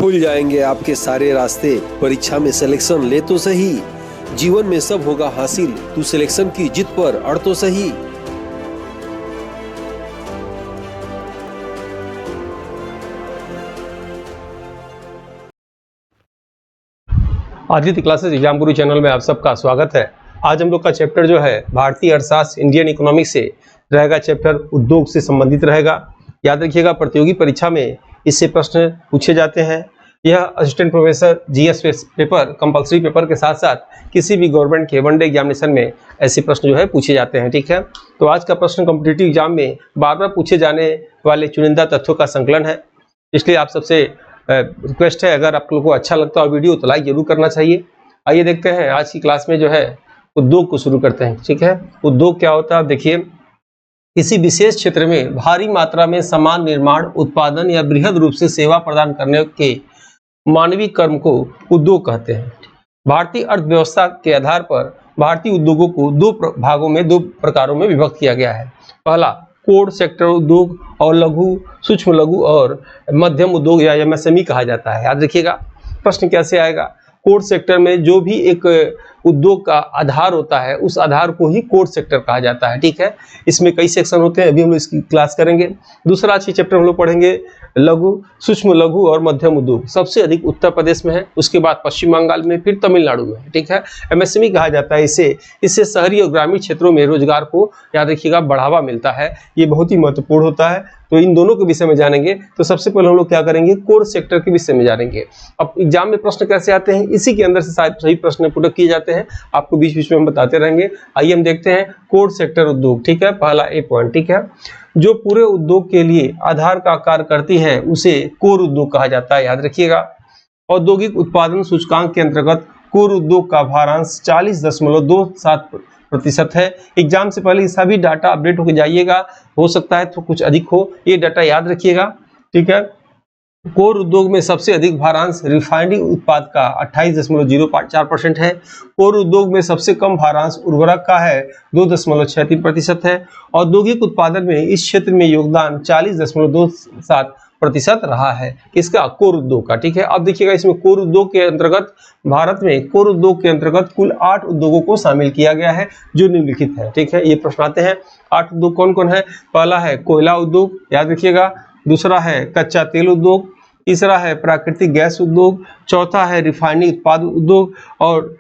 खुल जाएंगे आपके सारे रास्ते। परीक्षा में सिलेक्शन ले तो सही, जीवन में सब होगा हासिल, तू सिलेक्शन की जिद पर अड़ तो सही। आदित्य क्लासेस एग्जाम गुरु चैनल में आप सबका स्वागत है। आज हम लोग का चैप्टर जो है भारतीय अर्थशास्त्र इंडियन इकोनॉमिक्स से रहेगा। चैप्टर उद्योग से संबंधित रहेगा। याद रखिएगा, प्रतियोगी परीक्षा में इससे प्रश्न पूछे जाते हैं। यह assistant professor GS paper compulsory paper के साथ साथ किसी भी गवर्नमेंट के वनडे एग्जामिनेशन में ऐसे प्रश्न जो है पूछे जाते हैं। ठीक है, तो आज का प्रश्न कॉम्पिटिटिव एग्जाम में बार बार पूछे जाने वाले चुनिंदा तथ्यों का संकलन है। इसलिए आप सबसे रिक्वेस्ट है, अगर आप लोगों को अच्छा लगता हो वीडियो तो लाइक जरूर करना चाहिए। आइए देखते हैं आज की क्लास में जो है उद्योग को शुरू करते हैं। ठीक है, उद्योग क्या होता है आप देखिए, किसी विशेष क्षेत्र में भारी मात्रा में सामान निर्माण, उत्पादन या बृहद रूप से सेवा प्रदान करने के मानवीय कर्म को उद्योग कहते हैं। भारतीय अर्थव्यवस्था के आधार पर भारतीय उद्योगों को दो प्रकारों में विभक्त किया गया है। पहला कोर सेक्टर उद्योग और लघु, सूक्ष्म लघु और मध्यम उद्योग या एमएसएमई कहा जाता है। याद रखिएगा, प्रश्न कैसे आएगा। कोर सेक्टर में जो भी एक उद्योग का आधार होता है उस आधार को ही कोर सेक्टर कहा जाता है। ठीक है, इसमें कई सेक्शन होते हैं, अभी हम लोग इसकी क्लास करेंगे। दूसरा अच्छी चैप्टर हम लोग पढ़ेंगे लघु, सूक्ष्म लघु और मध्यम उद्योग। सबसे अधिक उत्तर प्रदेश में है, उसके बाद पश्चिम बंगाल में, फिर तमिलनाडु में। ठीक है, एमएसएमई कहा जाता है इसे। इससे शहरी और ग्रामीण क्षेत्रों में रोजगार को, याद रखिएगा, बढ़ावा मिलता है। ये बहुत ही महत्वपूर्ण होता है। तो इन दोनों के विषय में जानेंगे। तो सबसे पहले हम लोग क्या करेंगे, कोर सेक्टर के विषय में जानेंगे। अब एग्जाम में प्रश्न कैसे आते हैं, इसी के अंदर से शायद सही प्रश्न पुटअप किए जाते हैं, आपको बीच बीच में हम बताते रहेंगे। आइए हम देखते हैं कोर सेक्टर उद्योग। ठीक है, पहला ए पॉइंट। ठीक है, जो पूरे उद्योग के लिए आधार का कार्य करती है उसे कोर उद्योग कहा जाता है। याद रखिएगा, औद्योगिक उत्पादन सूचकांक के अंतर्गत कोर उद्योग का भारांश 40.27% है। एग्जाम से पहले सभी डाटा अपडेट होकर जाइएगा, हो सकता है तो कुछ अधिक हो, ये डाटा याद रखिएगा। ठीक है, कोर उद्योग में सबसे अधिक भारांश रिफाइनरी उत्पाद का 28.04% है। कोर उद्योग में सबसे कम भारांश उर्वरक का है, 2.63% है। औद्योगिक उत्पादन में इस क्षेत्र में योगदान 40.27% रहा है, इसका कोर उद्योग का। ठीक है, अब देखिएगा, इसमें कोर उद्योग के अंतर्गत भारत में कोर उद्योग के अंतर्गत कुल 8 उद्योगों को शामिल किया गया है जो निम्नलिखित है। ठीक है, ये प्रश्न आते हैं। 8 उद्योग कौन कौन है। पहला है कोयला उद्योग, याद रखिएगा। दूसरा है कच्चा तेल उद्योग। तीसरा है प्राकृतिक गैस उद्योग। चौथा है रिफाइनरी उत्पाद उद्योग। और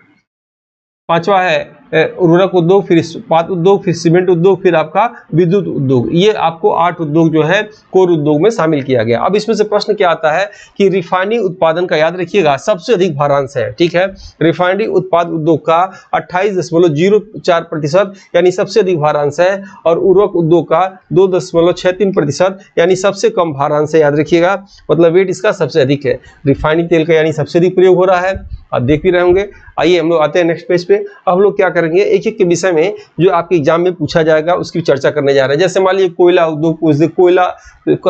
पांचवा है उर्वरक उद्योग, फिर इस्पात उद्योग, फिर सीमेंट उद्योग, फिर आपका विद्युत उद्योग। ये आपको 8 उद्योग जो है कोर उद्योग में शामिल किया गया। अब इसमें से प्रश्न क्या आता है कि रिफाइनरी उत्पादन का, याद रखिएगा, सबसे अधिक भारांश है। ठीक है, रिफाइनरी उत्पाद उद्योग का 28.04% यानी सबसे अधिक भारांश है। और उर्वरक उद्योग का 2.63% यानी सबसे कम भारांश है। याद रखिएगा, मतलब वेट इसका सबसे अधिक है। रिफाइनरी तेल का यानी सबसे अधिक प्रयोग हो रहा है, आप देख भी रहे होंगे। आइए हम लोग आते हैं नेक्स्ट पेज पे। अब हम लोग क्या करेंगे, एक एक के विषय में जो आपके एग्जाम में पूछा जाएगा उसकी चर्चा करने जा रहे हैं। जैसे मान लीजिए कोयला उद्योग पूछ दे, कोयला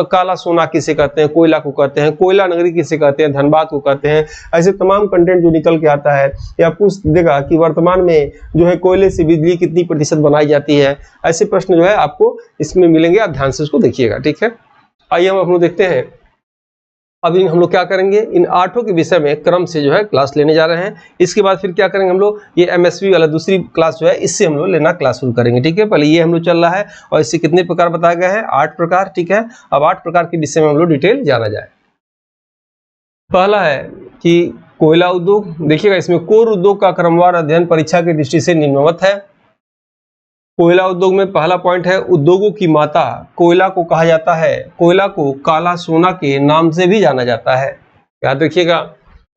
काला सोना किसे कहते हैं, कोयला को कहते हैं, कोयला नगरी किसे कहते हैं, धनबाद को कहते हैं। ऐसे तमाम कंटेंट जो निकल के आता है, या पूछ देगा कि वर्तमान में जो है कोयले से बिजली कितनी प्रतिशत बनाई जाती है। ऐसे प्रश्न जो है आपको इसमें मिलेंगे, आप ध्यान से उसको देखिएगा। ठीक है, आइए हम लोग देखते हैं। अभी हम लोग क्या करेंगे, इन 8 के विषय में क्रम से जो है क्लास लेने जा रहे हैं। इसके बाद फिर क्या करेंगे हम लोग, ये एमएसवी वाला दूसरी क्लास जो है इससे हम लोग लेना क्लास शुरू करेंगे। ठीक है, पहले ये हम लोग चल रहा है और इससे कितने प्रकार बताए गए हैं, 8 प्रकार। ठीक है, अब 8 प्रकार के विषय में हम लोग डिटेल जाना जाए। पहला है कि कोयला उद्योग। देखिएगा, इसमें कोर उद्योग का क्रमवार अध्ययन परीक्षा की दृष्टि से निम्नवत है। कोयला उद्योग में पहला पॉइंट है, उद्योगों की माता कोयला को कहा जाता है। कोयला को काला सोना के नाम से भी जाना जाता है। याद रखिएगा,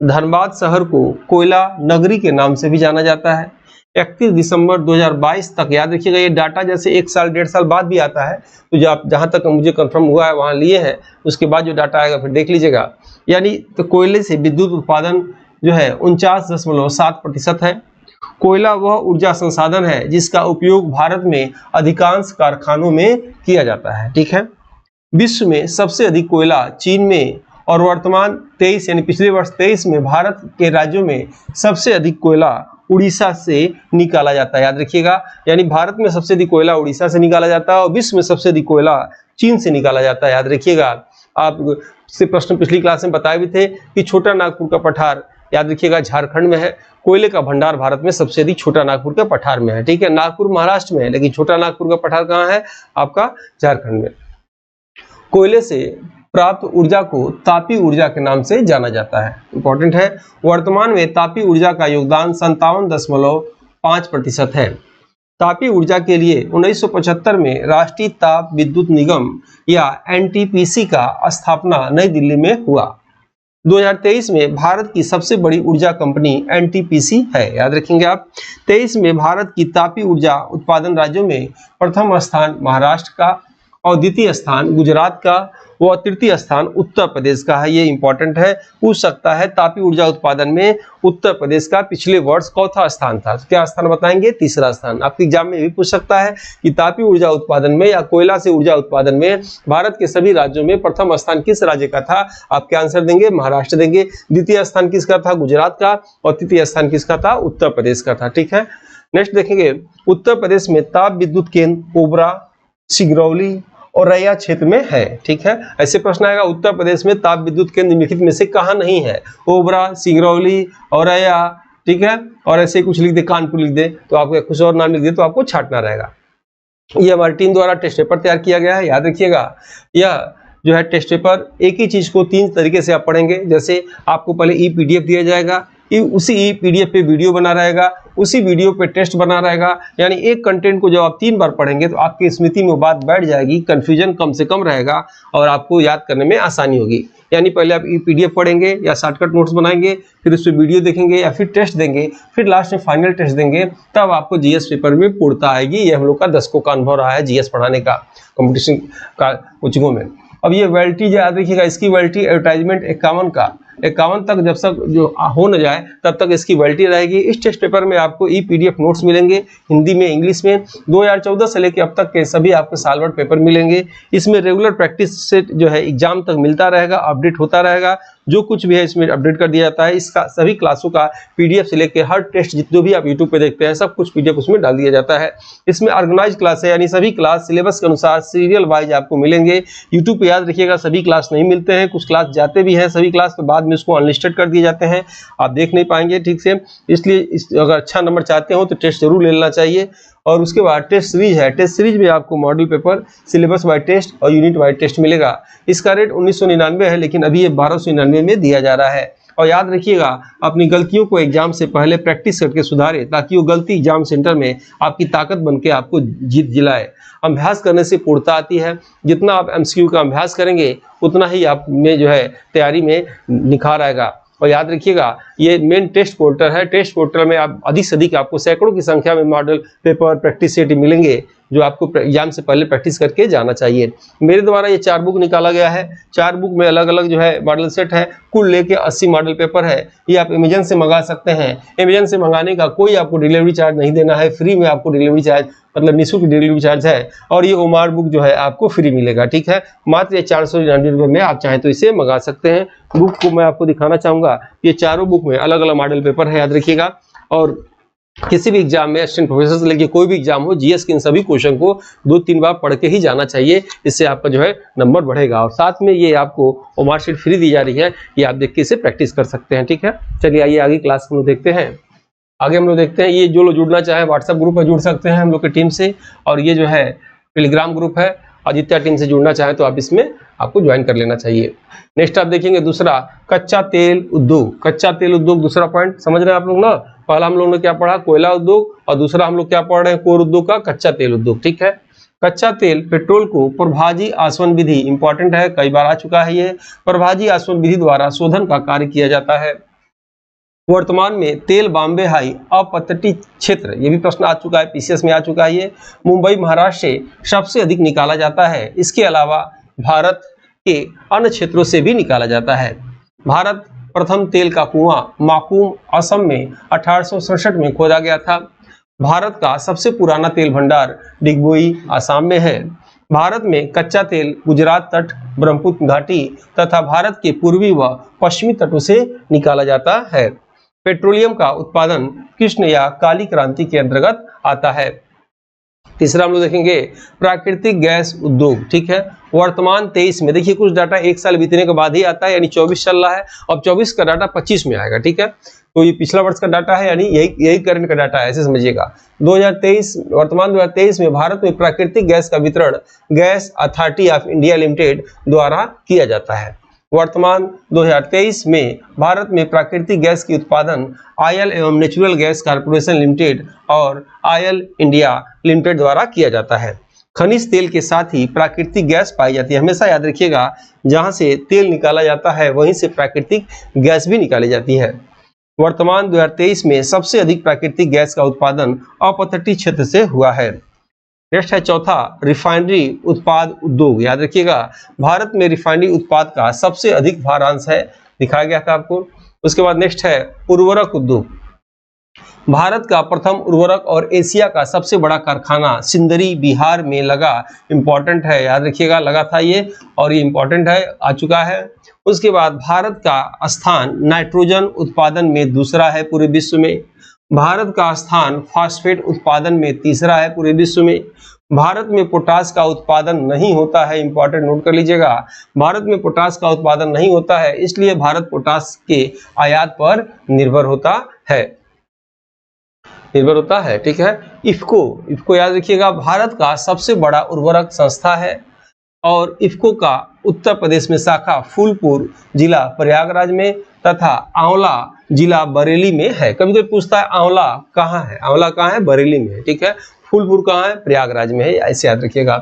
धनबाद शहर को कोयला नगरी के नाम से भी जाना जाता है। 31 दिसंबर 2022 तक, याद रखिएगा, ये डाटा जैसे 1 साल 1.5 साल बाद भी आता है, तो जो आप जहां तक मुझे कंफर्म हुआ है वहां लिए हैं, उसके बाद जो डाटा आएगा फिर देख लीजिएगा। यानी तो कोयले से विद्युत उत्पादन जो है 49.7% है। कोयला वह ऊर्जा संसाधन है जिसका उपयोग भारत में अधिकांश कारखानों में किया जाता है। ठीक है, विश्व में सबसे अधिक कोयला चीन में, और वर्तमान 23 यानी पिछले वर्ष 23 में भारत के राज्यों में सबसे अधिक कोयला उड़ीसा से निकाला जाता है। याद रखिएगा, यानी भारत में सबसे अधिक कोयला उड़ीसा से निकाला जाता है और विश्व में सबसे अधिक कोयला चीन से निकाला जाता है। याद रखिएगा, आप से प्रश्न पिछली क्लास में बताए भी थे कि छोटा नागपुर का पठार याद रखिएगा झारखंड में है। कोयले का भंडार भारत में सबसे अधिक छोटा नागपुर के पठार में है। ठीक है, नागपुर महाराष्ट्र में है, लेकिन छोटा नागपुर का पठार कहाँ है? आपका झारखंड में। कोयले से प्राप्त ऊर्जा को तापीय ऊर्जा के नाम से जाना जाता है। इंपॉर्टेंट है। वर्तमान में तापीय ऊर्जा का योगदान 57.5% है। तापीय ऊर्जा के लिए 1975 में राष्ट्रीय ताप विद्युत निगम या एनटीपीसी का स्थापना नई दिल्ली में हुआ। 2023 में भारत की सबसे बड़ी ऊर्जा कंपनी एनटीपीसी है। याद रखेंगे आप। 23 में भारत की तापीय ऊर्जा उत्पादन राज्यों में प्रथम स्थान महाराष्ट्र का और द्वितीय स्थान गुजरात का व तृतीय स्थान उत्तर प्रदेश का है। ये इंपॉर्टेंट है, पूछ सकता है। तापीय ऊर्जा उत्पादन में उत्तर प्रदेश का पिछले वर्ष चौथा स्थान था। क्या स्थान बताएंगे? तीसरा स्थान। आपके एग्जाम में भी पूछ सकता है कि तापीय ऊर्जा उत्पादन में या कोयला से ऊर्जा उत्पादन में भारत के सभी राज्यों में प्रथम स्थान किस राज्य का था? आप क्या आंसर देंगे? महाराष्ट्र देंगे। द्वितीय स्थान किसका था? गुजरात का। और तृतीय स्थान किसका था? उत्तर प्रदेश का था। ठीक है, नेक्स्ट देखेंगे। उत्तर प्रदेश में ताप विद्युत केंद्र ओबरा, सिंगरौली और रैया क्षेत्र में है। ठीक है, ऐसे प्रश्न आएगा। उत्तर प्रदेश में ताप विद्युत केंद्र निम्नलिखित में से कहाँ नहीं है? ओबरा, सिंगरौली और रैया। ठीक है, और ऐसे कुछ लिख दे, कानपुर लिख दे तो आपको कुछ और नाम लिख दे तो आपको छांटना रहेगा। ये हमारी टीम द्वारा टेस्ट पेपर तैयार किया गया है। याद रखिएगा, यह जो है टेस्ट पेपर एक ही चीज को 3 तरीके से आप पढ़ेंगे। जैसे आपको पहले ई-पीडीएफ दिया जाएगा, उसी ई-पीडीएफ पे वीडियो बना रहेगा, उसी वीडियो पे टेस्ट बना रहेगा। यानी एक कंटेंट को जब आप 3 बार पढ़ेंगे तो आपकी स्मृति में बात बैठ जाएगी, कंफ्यूजन कम से कम रहेगा और आपको याद करने में आसानी होगी। यानी पहले आप ई-पीडीएफ पढ़ेंगे या शॉर्टकट नोट्स बनाएंगे, फिर उस पर वीडियो देखेंगे या फिर टेस्ट देंगे, फिर लास्ट में फाइनल टेस्ट देंगे, तब आपको जीएस पेपर में पूर्णता आएगी। ये हम लोग का दशकों का अनुभव रहा है जीएस पढ़ाने का, कॉम्पिटिशन का कोचिंगों में। अब ये वैलिडिटी याद रखिएगा, इसकी वैलिडिटी एडवर्टाइजमेंट 51 तक जब तक जो हो न जाए तब तक इसकी वैलिडिटी रहेगी। इस टेस्ट पेपर में आपको ई-पीडीएफ नोट्स मिलेंगे हिंदी में, इंग्लिश में। 2014 से लेकर अब तक के सभी आपको साल भर पेपर मिलेंगे। इसमें रेगुलर प्रैक्टिस से जो है एग्जाम तक मिलता रहेगा, अपडेट होता रहेगा। जो कुछ भी है इसमें अपडेट कर दिया जाता है। इसका सभी क्लासों का पीडीएफ से लेकर हर टेस्ट जितने भी आप यूट्यूब पे देखते हैं सब कुछ पीडीएफ उसमें डाल दिया जाता है। इसमें ऑर्गेनाइज क्लास है, यानी सभी क्लास सिलेबस के अनुसार सीरियल वाइज आपको मिलेंगे। यूट्यूब पे याद रखिएगा सभी क्लास नहीं मिलते हैं, कुछ क्लास जाते भी हैं सभी क्लास, तो बाद में उसको अनलिस्टेड कर दिए जाते हैं, आप देख नहीं पाएंगे ठीक से। इसलिए अगर अच्छा नंबर चाहते हो तो टेस्ट जरूर ले लेना चाहिए। और उसके बाद टेस्ट सीरीज है। टेस्ट सीरीज में आपको model paper, syllabus wise test और यूनिट वाइज टेस्ट मिलेगा। इसका रेट 1999 है, लेकिन अभी ये 1299 में दिया जा रहा है। और याद रखिएगा अपनी गलतियों को एग्जाम से पहले प्रैक्टिस करके सुधारे, ताकि वो गलती एग्जाम सेंटर में आपकी ताकत बन के आपको जीत दिलाए। अभ्यास करने से पूर्णता आती है। जितना आप एमसीक्यू का अभ्यास करेंगे उतना ही आप में जो है तैयारी में निखार आएगा। और याद रखिएगा ये मेन टेस्ट पोर्टल है। टेस्ट पोर्टल में आप अधिक से अधिक आपको सैकड़ों की संख्या में मॉडल पेपर प्रैक्टिस सेट मिलेंगे, जो आपको एग्जाम से पहले प्रैक्टिस करके जाना चाहिए। मेरे द्वारा ये 4 बुक निकाला गया है। 4 बुक में अलग अलग जो है मॉडल सेट है। कुल लेके 80 मॉडल पेपर है। ये आप अमेजन से मंगा सकते हैं। अमेजन से मंगाने का कोई आपको डिलीवरी चार्ज नहीं देना है, फ्री में आपको डिलीवरी चार्ज मतलब निःशुल्क डिलीवरी चार्ज है। और ये ओमार बुक जो है आपको फ्री मिलेगा। ठीक है, मात्र 499 रुपये में आप चाहें तो इसे मंगा सकते हैं। बुक को मैं आपको दिखाना चाहूंगा। ये चारों बुक में अलग अलग मॉडल पेपर है, याद रखिएगा। और किसी भी एग्जाम में असिस्टेंट प्रोफेसर से लेके कोई भी एग्जाम हो, जीएस के इन सभी क्वेश्चन को 2-3 बार पढ़ के ही जाना चाहिए। इससे आपका जो है नंबर बढ़ेगा। और साथ में ये आपको ओमार शीट फ्री दी जा रही है, ये आप देख के इसे प्रैक्टिस कर सकते हैं। ठीक है, चलिए आइए आगे क्लास हम लोग देखते हैं। आगे हम लोग देखते हैं, ये जो लोग जुड़ना चाहे व्हाट्सएप ग्रुप में जुड़ सकते हैं हम लोग की टीम से। और ये जो है टेलीग्राम ग्रुप है, आदित्य टीम से जुड़ना चाहे तो आप इसमें आपको ज्वाइन कर लेना चाहिए। नेक्स्ट आप देखेंगे दूसरा, कच्चा तेल उद्योग। कच्चा तेल उद्योग दूसरा पॉइंट समझ रहे हैं आप लोग ना। पहला हम लोग ने क्या पढ़ा? कोयला उद्योग। और दूसरा हम लोग क्या पढ़ रहे हैं? कोर उद्योग का कच्चा तेल उद्योग। ठीक है, कच्चा तेल पेट्रोल को प्रभाजी आसवन विधि, इंपॉर्टेंट है, कई बार आ चुका है ये, प्रभाजी आसवन विधि द्वारा शोधन का कार्य किया जाता है। वर्तमान में तेल बॉम्बे हाई अपतटीय क्षेत्र, ये भी प्रश्न आ चुका है, पीसीएस में आ चुका है ये, मुंबई महाराष्ट्र से सबसे अधिक निकाला जाता है। इसके अलावा भारत के अन्य क्षेत्रों से भी निकाला जाता है। भारत प्रथम तेल का कुआं माकूम असम में 1867 में खोदा गया था। भारत का सबसे पुराना तेल भंडार डिगबोई आसाम में है। भारत में कच्चा तेल गुजरात तट, ब्रह्मपुत्र घाटी तथा भारत के पूर्वी व पश्चिमी तटों से निकाला जाता है। पेट्रोलियम का उत्पादन कृष्ण या काली क्रांति के अंतर्गत आता है। तीसरा हम लोग देखेंगे प्राकृतिक गैस उद्योग, ठीक है। वर्तमान 23 में, देखिए कुछ डाटा एक साल बीतने के बाद ही आता है, यानी 24 चल रहा है, अब 24 का डाटा 25 में आएगा, ठीक है। तो ये पिछला वर्ष का डाटा है, यानी यही करंट का डाटा है, ऐसे समझिएगा। 2023 वर्तमान 2023 में भारत में प्राकृतिक गैस का वितरण gas authority of India limited द्वारा किया जाता है। वर्तमान 2023 में भारत में प्राकृतिक गैस की उत्पादन आयल एवं नेचुरल गैस कॉर्पोरेशन लिमिटेड और आयल इंडिया लिमिटेड द्वारा किया जाता है। खनिज तेल के साथ ही प्राकृतिक गैस पाई जाती है। हमेशा याद रखिएगा, जहां से तेल निकाला जाता है वहीं से प्राकृतिक गैस भी निकाली जाती है। वर्तमान 2023 में सबसे अधिक प्राकृतिक गैस का उत्पादन अपतटीय क्षेत्र से हुआ है। नेक्स्ट है चौथा, रिफाइनरी उत्पाद उद्योग। याद रखिएगा, भारत में रिफाइनरी उत्पाद का सबसे अधिक भारांश है, दिखाया गया था आपको। उसके बाद नेक्स्ट है उर्वरक उद्योग। भारत का प्रथम उर्वरक और एशिया का सबसे बड़ा कारखाना सिंदरी बिहार में लगा। इंपॉर्टेंट है, याद रखिएगा, लगा था ये और ये इंपॉर्टेंट है, आ चुका है। उसके बाद भारत का स्थान नाइट्रोजन उत्पादन में दूसरा है पूरे विश्व में। भारत का स्थान फास्फेट उत्पादन में तीसरा है पूरे विश्व में। भारत में पोटास का उत्पादन नहीं होता है, इंपॉर्टेंट नोट कर लीजिएगा, भारत में पोटास का उत्पादन नहीं होता है, इसलिए भारत पोटास के आयात पर निर्भर होता है, ठीक है। इफ्को याद रखिएगा, भारत का सबसे बड़ा उर्वरक संस्था है और इफ्को का उत्तर प्रदेश में शाखा फूलपुर जिला प्रयागराज में तथा आंवला जिला बरेली में है। कभी कोई पूछता है आंवला कहाँ है, आंवला कहाँ है, बरेली में है, ठीक है। फूलपुर कहाँ है, प्रयागराज में है, ऐसे याद रखिएगा।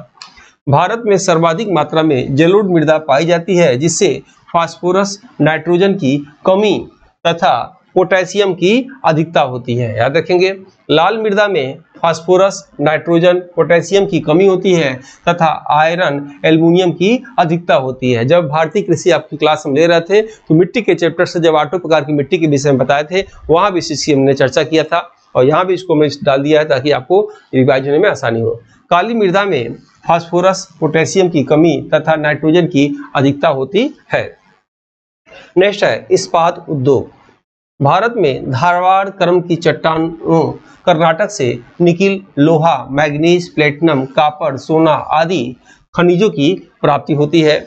भारत में सर्वाधिक मात्रा में जलोढ़ मृदा पाई जाती है, जिससे फास्फोरस, नाइट्रोजन की कमी तथा पोटेशियम की अधिकता होती है। याद रखेंगे, लाल मृदा में फास्फोरस, नाइट्रोजन, पोटेशियम की कमी होती है तथा आयरन, एल्युमिनियम की अधिकता होती है। जब भारतीय कृषि आपकी क्लास हम ले रहे थे तो मिट्टी के चैप्टर से जब 8 प्रकार की मिट्टी के विषय में बताए थे, वहां भी इसकी हमने चर्चा किया था और यहाँ भी इसको मैंने डाल दिया है ताकि आपको रिवाइज होने में आसानी हो। काली मृदा में फास्फोरस, पोटेशियम की कमी तथा नाइट्रोजन की अधिकता होती है। नेक्स्ट है इस्पात उद्योग। भारत में धारवाड़ क्रम की चट्टानों कर्नाटक से निकिल, लोहा, मैग्नीज, प्लेटिनम, कॉपर, सोना आदि खनिजों की प्राप्ति होती है।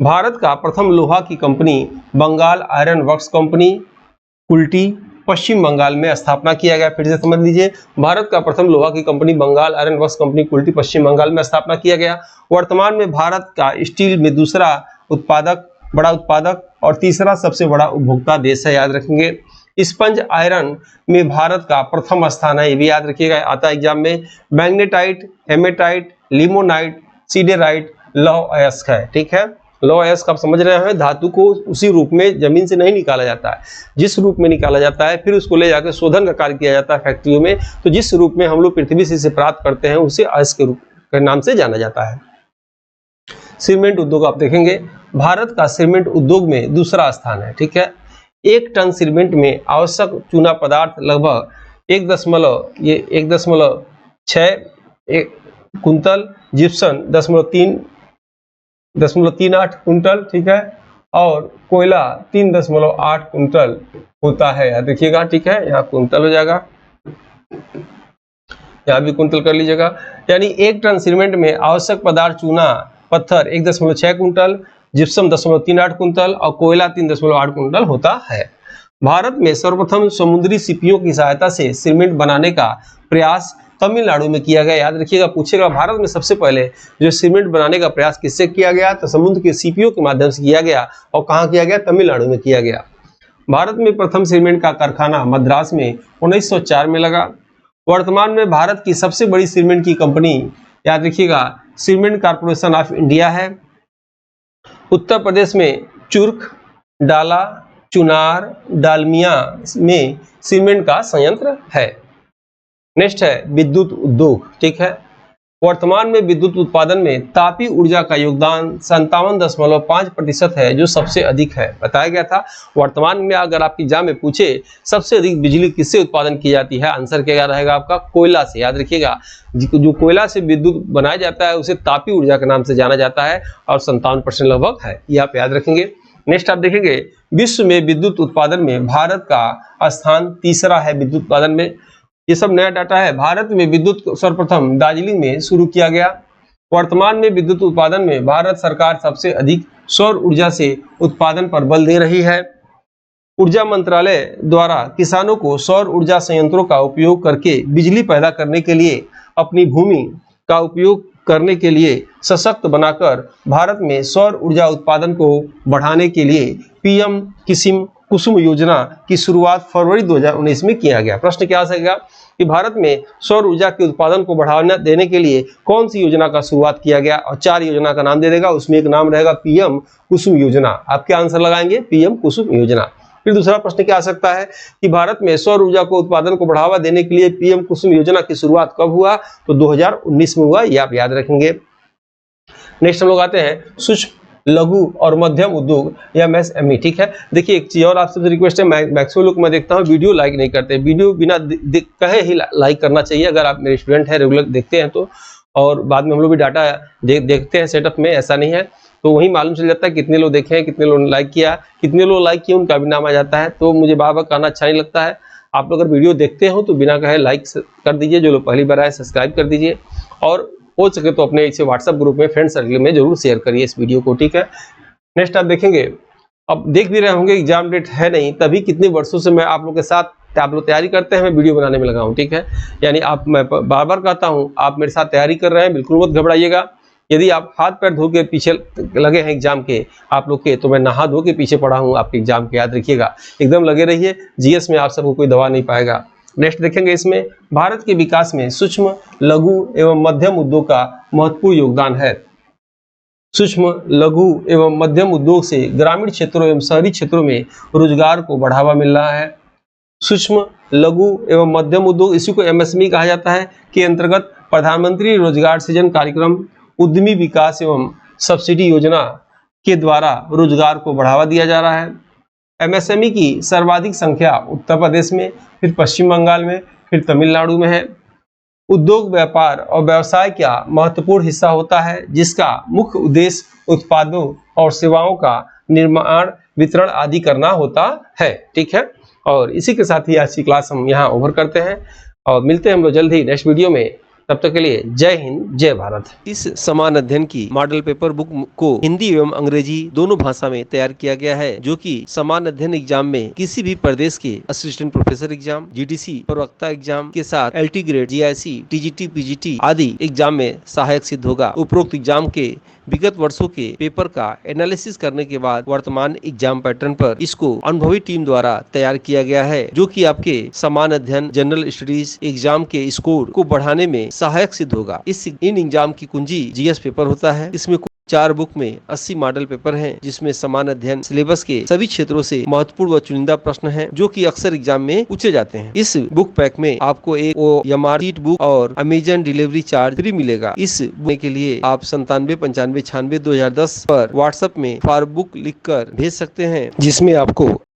भारत का प्रथम लोहा की company Bengal iron works company Kulti पश्चिम बंगाल में स्थापना किया गया। फिर से समझ लीजिए, भारत का प्रथम लोहा की company Bengal iron works company Kulti पश्चिम बंगाल में स्थापना किया गया। वर्तमान में भारत का स्टील में दूसरा बड़ा उत्पादक और तीसरा सबसे बड़ा उपभोक्ता देश है। याद रखेंगे। स्पंज आयरन में भारत का प्रथम स्थान है, ये भी याद रखिएगा, आता है एग्जाम में। मैग्नेटाइट, हेमेटाइट, लिमोनाइट, सीडेराइट, लौह अयस्क है, ठीक है। लौह अयस्क आप समझ रहे हैं, धातु को उसी रूप में जमीन से नहीं निकाला जाता है, जिस रूप में निकाला जाता है फिर उसको ले जाकर शोधन का कार्य किया जाता है फैक्ट्रियों में, तो जिस रूप में हम लोग पृथ्वी से प्राप्त करते हैं उसे अयस्क के रूप के नाम से जाना जाता है। सीमेंट उद्योग आप देखेंगे, भारत का सीमेंट उद्योग में दूसरा स्थान है, ठीक है। 1 टन सीमेंट में आवश्यक चूना पदार्थ लगभग 1.6 कुंतल, जिप्सम 0.38 कुंटल, ठीक है, और कोयला 3.8 कुंटल होता है। याद रखिएगा, ठीक है, यहाँ कुंटल हो जाएगा, यहाँ भी कुंटल कर लीजिएगा। यानी 1 टन सीमेंट में आवश्यक पदार्थ चूना पत्थर 1.6 कुंटल, जिप्सम 0.38 कुंटल और कोयला 3.8 कुंटल होता है। भारत में सर्वप्रथम समुद्री सीपियों की सहायता से सीमेंट बनाने का प्रयास तमिलनाडु में किया गया। याद रखिएगा, पूछेगा भारत में सबसे पहले जो सीमेंट बनाने का प्रयास किससे किया गया, तो समुद्र के सीपियों के माध्यम से किया गया। और कहाँ किया गया, तमिलनाडु में किया गया। भारत में प्रथम सीमेंट का कारखाना मद्रास में 1904 में लगा। वर्तमान में भारत की सबसे बड़ी सीमेंट की कंपनी, याद रखिएगा, सीमेंट कॉर्पोरेशन ऑफ इंडिया है। उत्तर प्रदेश में चुर्क, डाला, चुनार, डालमिया में सीमेंट का संयंत्र है। नेक्स्ट है विद्युत उद्योग, ठीक है। वर्तमान में विद्युत उत्पादन में तापीय ऊर्जा का योगदान 57.5% है, जो सबसे अधिक है, बताया गया था। वर्तमान में अगर आपकी एग्जाम में पूछे सबसे अधिक बिजली किससे उत्पादन की जाती है, आंसर क्या रहेगा आपका, कोयला से। याद रखिएगा, जो कोयला से विद्युत बनाया जाता है उसे तापीय ऊर्जा के नाम से जाना जाता है और 57% लगभग है, ये आप याद रखेंगे। नेक्स्ट आप देखेंगे, विश्व में विद्युत उत्पादन में भारत का स्थान तीसरा है। विद्युत उत्पादन में ये सब नया डाटा है। भारत में विद्युत सर्वप्रथम दार्जिलिंग में शुरू किया गया। वर्तमान में विद्युत उत्पादन में भारत सरकार सबसे अधिक सौर ऊर्जा से उत्पादन पर बल दे रही है। ऊर्जा मंत्रालय द्वारा किसानों को सौर ऊर्जा संयंत्रों का उपयोग करके बिजली पैदा करने के लिए अपनी भूमि का उपयोग करने के लिए सशक्त बनाकर भारत में सौर ऊर्जा उत्पादन को बढ़ाने के लिए पीएम कुसुम योजना की शुरुआत फरवरी 2019 में किया गया। प्रश्न क्या आ सकेगा कि भारत में सौर ऊर्जा के उत्पादन को बढ़ावा देने के लिए कौन सी योजना का शुरुआत किया गया, और 4 योजना का नाम दे देगा। उसमें एक नाम रहेगा पीएम कुसुम योजना। आप क्या आंसर लगाएंगे? पीएम कुसुम योजना। फिर दूसरा प्रश्न क्या आ सकता है कि भारत में सौर ऊर्जा को उत्पादन को बढ़ावा देने के लिए पीएम कुसुम योजना की शुरुआत कब हुआ? तो 2019 में हुआ, ये आप याद रखेंगे। नेक्स्ट हम लोग आते हैं सूक्ष्म लघु और मध्यम उद्योग या एमएसएमई। ठीक है, देखिए एक चीज और आपसे रिक्वेस्ट है, मैक्सिमम लोग मैं देखता हूँ वीडियो लाइक नहीं करते। वीडियो बिना कहे ही लाइक करना चाहिए अगर आप मेरे स्टूडेंट हैं, रेगुलर देखते हैं तो, और बाद में हम लोग भी डाटा देखते हैं सेटअप में, ऐसा नहीं है तो वही मालूम चल जाता है कितने लोग देखे हैं, कितने लोग लाइक किया, कितने लोग लाइक किए उनका भी नाम आ जाता है। तो मुझे बार बार कहना अच्छा नहीं लगता है। आप लोग अगर वीडियो देखते हो तो बिना कहे लाइक कर दीजिए, जो लोग पहली बार आए सब्सक्राइब कर दीजिए, और हो सके तो अपने इसे व्हाट्सएप ग्रुप में, फ्रेंड सर्कल में जरूर शेयर करिए इस वीडियो को। ठीक है, नेक्स्ट आप देखेंगे, अब देख भी रहे होंगे एग्जाम डेट है नहीं, तभी कितने वर्षों से मैं आप लोग के साथ, आप लोग तैयारी करते हैं, मैं वीडियो बनाने में लगा हूँ। ठीक है, यानी मैं बार बार कहता हूँ आप मेरे साथ तैयारी कर रहे हैं, बिल्कुल मत घबराइएगा। यदि आप हाथ पैर धो के पीछे लगे हैं एग्जाम के आप लोग के, तो मैं नहा धो के पीछे पढ़ा हूँ आपके एग्जाम के, याद रखिएगा। एकदम लगे रहिए, जीएस में आप सबको कोई दबा नहीं पाएगा। नेक्स्ट देखेंगे, इसमें भारत के विकास में सूक्ष्म लघु एवं मध्यम उद्योग का महत्वपूर्ण योगदान है। सूक्ष्म लघु एवं मध्यम उद्योग से ग्रामीण क्षेत्रों एवं शहरी क्षेत्रों में रोजगार को बढ़ावा मिल रहा है। सूक्ष्म लघु एवं मध्यम उद्योग, इसी को एमएसएमई कहा जाता है, के अंतर्गत प्रधानमंत्री रोजगार सृजन कार्यक्रम, उद्यमी विकास एवं सब्सिडी योजना के द्वारा रोजगार को बढ़ावा दिया जा रहा है। एमएसएमई की सर्वाधिक संख्या उत्तर प्रदेश में, फिर पश्चिम बंगाल में, फिर तमिलनाडु में है। उद्योग व्यापार और व्यवसाय का महत्वपूर्ण हिस्सा होता है, जिसका मुख्य उद्देश्य उत्पादों और सेवाओं का निर्माण, वितरण आदि करना होता है। ठीक है, और इसी के साथ ही आज की क्लास हम यहाँ ओवर करते हैं और मिलते हैं हम लोग जल्द ही नेक्स्ट वीडियो में। तब तक के लिए जय हिंद, जय भारत। इस समान अध्ययन की मॉडल पेपर बुक को हिंदी एवं अंग्रेजी दोनों भाषा में तैयार किया गया है, जो कि समान अध्ययन एग्जाम में किसी भी प्रदेश के असिस्टेंट प्रोफेसर एग्जाम, जीडीसी प्रवक्ता एग्जाम के साथ LT grade, GIC, TGT, PGT आदि एग्जाम में सहायक सिद्ध होगा। उपरोक्त एग्जाम के विगत वर्षों के पेपर का एनालिसिस करने के बाद वर्तमान एग्जाम पैटर्न पर इसको अनुभवी टीम द्वारा तैयार किया गया है, जो कि आपके समान अध्ययन जनरल स्टडीज एग्जाम के स्कोर को बढ़ाने में सहायक सिद्ध होगा। इन एग्जाम की कुंजी जीएस पेपर होता है। इसमें 4 बुक में 80 मॉडल पेपर हैं, जिसमें समान अध्ययन सिलेबस के सभी क्षेत्रों से महत्वपूर्ण व चुनिंदा प्रश्न हैं, जो कि अक्सर एग्जाम में पूछे जाते हैं। इस बुक पैक में आपको एक OMR शीट बुक और अमेजन डिलीवरी चार्ज फ्री मिलेगा। इस बुक के लिए आप 9795962010 पर व्हाट्सएप में फॉर बुक लिखकर भेज सकते हैं, जिसमें आपको